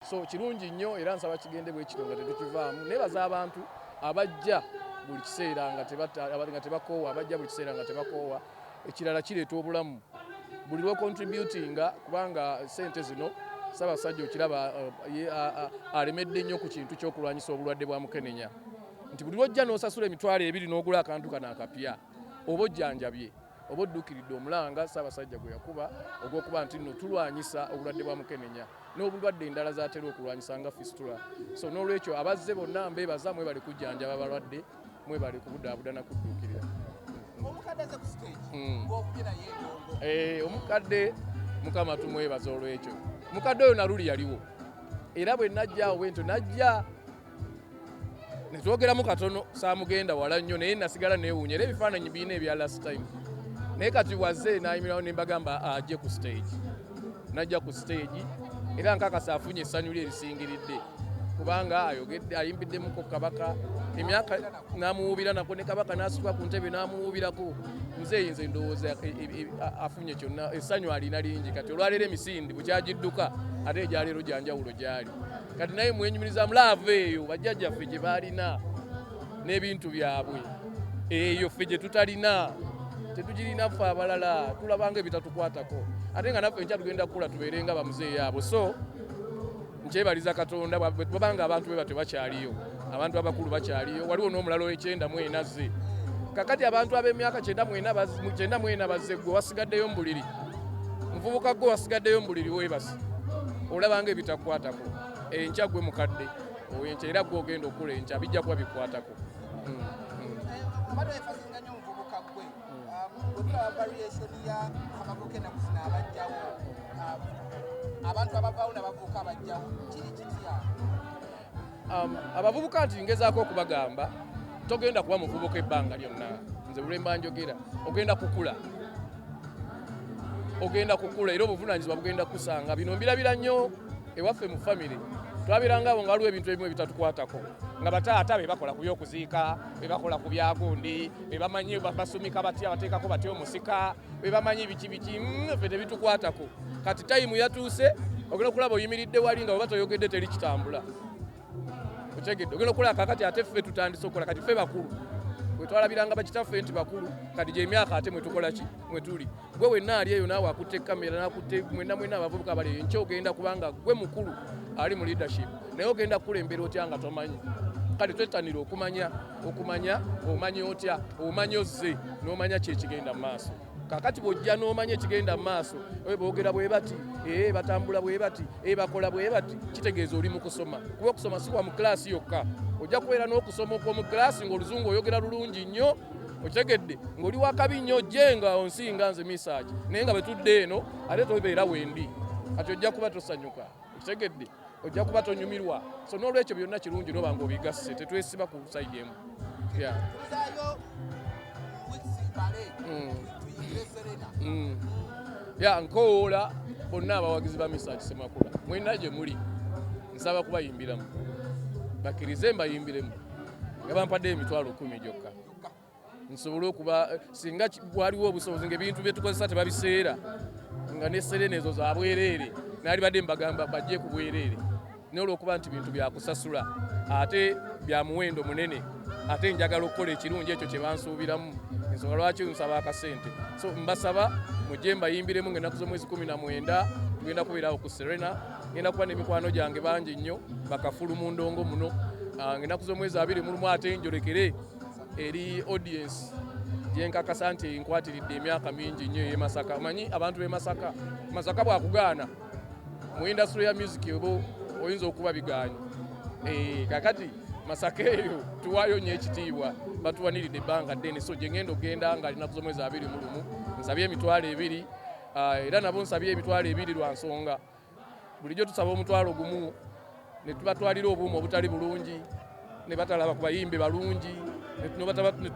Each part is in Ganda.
so kirungi nnyo era nsaba kigende bwe kito nga tetukivaamu nebaza abantu abajja buli kiseera nga tebakoowa abajja buli kiseera nga tebakoowa ekirala kireeta obulamu buli lwo contributinga kubanga sente zino Ssaabasajja okiraba alemedde nnyo ku kintu ky'okulwanyisa obulwadde bwa mukenenya nti buli lwojja n'osasula emitwalo 2 n'ogula akantu kano akapya oba ojjanjabye oba odduukiridde omulanga Ssaabasajja gwe yakuba ogw'okuba nti nno tulwanyisa obulwadde bwa mukenenya n'obulwadde endala zatera okulwanyisa nga fistula so n'olwekyo abazze bonna mbeebaza mwebale kujjanjaba abalwadde mwebale kubudaabudana kudduukirira omukadde mukama tumwebaza olwekyo mukadde oyo naluli yaliwo era bwe najja bwento najja netwogeramu katono saamugenda wala nnyo naye nasigala neewuunya era ebifaananyi birina ebya last time naye kati wazze n'ayimirawo ne mbagamba ajje ku stage najja ku stage era nkakasa afunye essanyu lye erisingiridde kubanga ayogedde ayimbiddemu kabaka emyaka n'amuwuubira nako ne kabaka n'asituka ku ntebe n'amuwuubirako nze ndowooza afunye kyonna essanyu alina lingi kati olwaleero emisindi bukyagidduka ate egyaleero gyanjawulo gyali kati naye mwenyumiriza mulaava eyo bajjajjaffe gye baalina n'ebintu byabwe eyo ffe gye tutalina tetugirina ffe abalala tulabanga ebitatukwatako ate nga naffe nkya tugenda kukula tubeere nga bamuzeeyi abo so nkyebaliza Katonda babanga abantu beba tebakyaliyo abantu abakulu bakyaliyo waliwo n'omulala ow'ekyenda azze kakati abantu ab'emyaka 94 bazze gwe wasigaddeyo mu buliri muvubuka gwe wasigaddeyo mu buliri weebasi olabanga ebitakwatako enkya gwe mukadde enkya era gwe ogenda okula enkya bijja kuba bikwatako abantu abavaawo n'abavubuka abajjawo kiri kitya abavubuka nti ngezaako okubagamba togenda kuba muvubuka ebbanga lyonna nze bulemba njogera ogenda kukula era obuvunaanyizibwa bugenda kusanga bino mbirabira nnyo ewaffe mu famire twabiranga abo nga waliwo ebintu ebimu ebitatukwatako nga bataata be bakola ku by'okuziika be bakola ku byagundi be bamanyi basumika batya bateekako batya omusika be bamanyi biki ffe tebitukwatako kati tayimu yatuuse ogenda okulaba oyimiridde wali nga bweba toyogedde teri kitambula okyegedde ogenda okulaba kakati ate ffe tutandise okukola kati ffe bakulu bwe twalabiranga bakitaffe nti bakulu kati gy'emyaka ate mwe tukola ki mwe tuli gwe wenna ali eyo naawe akutte kamera n'akutte mwenna abavubuka bali eyo nkyo ogenda kubanga gwe mukulu ali mu leadership naye ogenda kukulembera otya nga tomanyi kale twettanira okumanya omanyi otya omanyi ozze n'omanya kyekigenda mu maaso kakati bw'ojja n'omanya ekigenda mu maaso boogera bwe bati batambula bwe bati bakola bwe bati kitegeeza oli mu kusoma kuba okusoma si kwa mu kilaasi yokka ojja kubeera n'okusoma okw'omu kilaasi ng'oluzungu oyogera lulungi nnyo okitegedde ng'oli wakabi nnyo ojje nga onsinga nze Mesach naye nga bwe tudde eno ate tobeera wendi kati ojja kuba tosanyuka okitegedde ojja kuba tonyumirwa so n'olwekyo byonna kirungi n'oba ng'obigasse tetwesiba ku sayidi emu nkowoola bonna abawagizi ba Mesach Semakula mwenna gye muli nsaba kubayimbiramu bakkirize mbayimbiremu nga bampadde emitwalo 10 gyokka nsobole okuba singa waliwo obusobozi ng'ebintu bye tukozesa tebabiseera nga ne Serana ezo za bwereere naali badde mbagamba bajje ku bwereere n'olwokuba nti bintu byakusasula ate bya muwendo munene ate njagala okukola ekirungi ekyo kye bansuubiramu ensonga lwaki nsaba akasente so mbasaba mujje mbayimbiremu ng'ennaku z'omwezi 19 tugenda kubeerawo ku Serana ngenda kuba n'emikwano gyange bangi nnyo bakafulu mu ndongo muno ng'ennaku z'omwezi 21 ate njolekere eri audience gyenkakasa nti nkwatiridde emyaka mingi nnyo ey'e Masaka omanyi abantu b'e Masaka bwakugaana mu industry ya music obo oyinza okuba bigaanyi kakati Masaka eyo tuwaayo nnyo ekitiibwa batuwaniridde ebbanga ddene so gye ngenda ogenda nga alinaku z'omwezi 21 nsabye emitwalo 2 era nabo nsabye emitwalo 2 lwa nsonga bulijjo tusaba omutwalo gumu ne tubatwalira obuuma obutali bulungi ne batalaba ku bayimbe balungi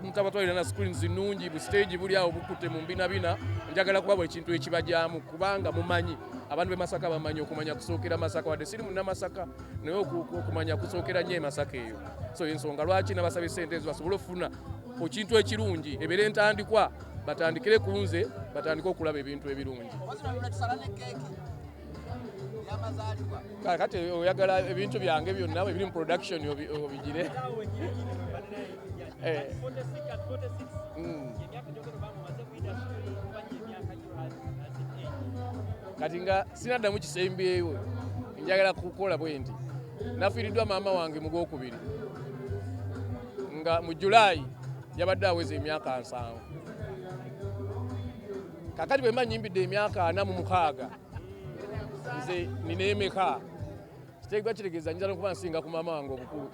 netabatwalira na screens nnungi bu stage buli awo bukutte mu mbinabina njagala kuba ekintu ekibajyamu kubanga mumanyi abantu b'e Masaka bamanyi okumanya kusookera Masaka wadde siri munna Masaka naye okumanya kusookera nnyo e Masaka eyo so ensonga lwaki nabasabye sente ezo basobole okufuna ekintu ekirungi ebeere entandikwa batandikire ku nze batandike okulaba ebintu ebirungi kati oyagala ebintu byange byonna bwe biri mu production obigire. Kati nga sinaddamu kisembyeyo njagala kukola bwe nti nafiiriddwa maama wange mu Gwokubiri nga mu Julaayi yabadde aweza emyaka 7. Kakati bwe mba nyimbidde emyaka 46 nze nina emeka kitegeeza kitegeeza njala okuba nsinga ku maama wange obukulu.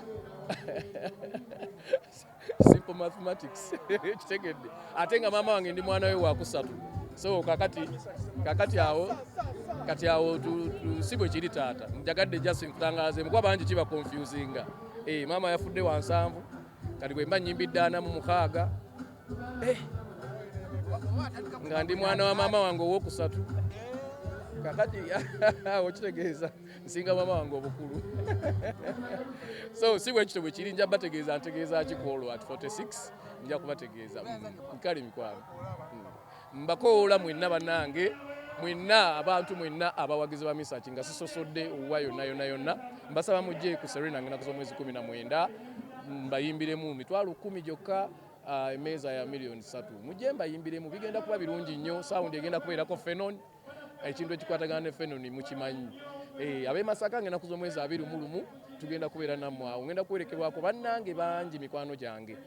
Simple mathematics kitegedde ate nga maama wange ndi mwana we wa kusatu. So kakati awo si bwe kiri taata njagadde just nkutangaze mukuba bangi kiba confusinga. Maama yafudde wa 7 kati bwe mba nyimbidde 46 nga ndi mwana wa maama wange ow'okusatu. Kakati okitegeeza nsinga maama wange obukulu. So si bwe kityo bwe kiri nja bategeeza ntegeeza kikolwa at 46 nja kubategeeza nkali mikwano. Mbakoola mwenna bannange mwenna abantu mwenna abawagizi ba Mesach nga sisosodde owa yonna mbasaba mujje ku Serana ngena kuzomwezi 19 mbayimbiremu mitwalo 10 gyokka. Emmeeza ya million 3 mujje mbayimbiremu bigenda kuba birungi nnyo. Sound egenda kubeerako Fenon ekintu ekikwatagana ne Fenon mukimanyi. Ab'e Masaka ngena kuzomwezi 21 tugenda kubeera nammwe awo ngenda kwerekerwako bannange bangi mikwano gyange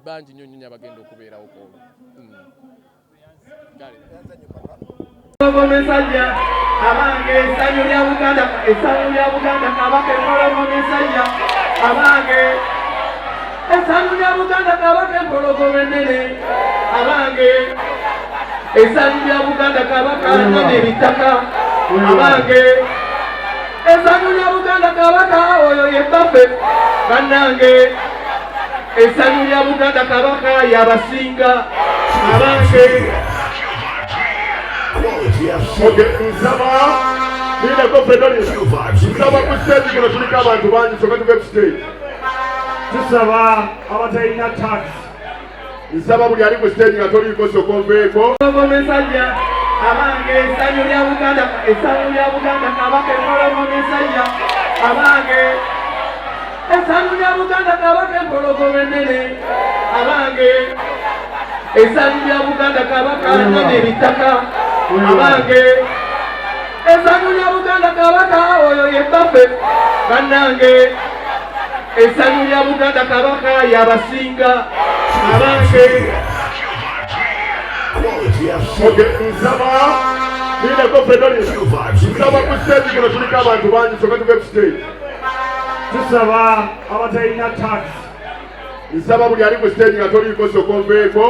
bangi nnyo abagenda okubeerawo ko. Mesajja abange essanyu lya Buganda kabaka empologoma Mesajja abange essanyu lya Buganda kabaka empologoma ennene abange essanyu lya Buganda kabaka nnene ebitaka abange essanyu lya Buganda kabaka oyo yebbafe bannange essanyu lya Buganda kabaka yabasinga abange. Nsaba ninako Fedoni nsaba ku stage kuno tuliko abantu bangi soka tuve ku stage. Tusaba abatalina tax nsaba buli ali ku stage nga toliko soka oveeko. Mesajja abange essanyu lya Buganda kabaka empologoma Mesajja abange essanyu lya Buganda kabaka empologoma ennene abange essanyu lya Buganda kabaka nnene ebitaka abange essanyu lya Buganda kabaka oyo yebbafe bannange essanyu lya Buganda kabaka yabasinga abange. Nsaba ninako Fedoni nsaba ku stage kuno tuliko abantu bangi soka tuve ku stage. Tusaba abatalina tax nsaba buli ali ku stage nga toliko soka oveeko.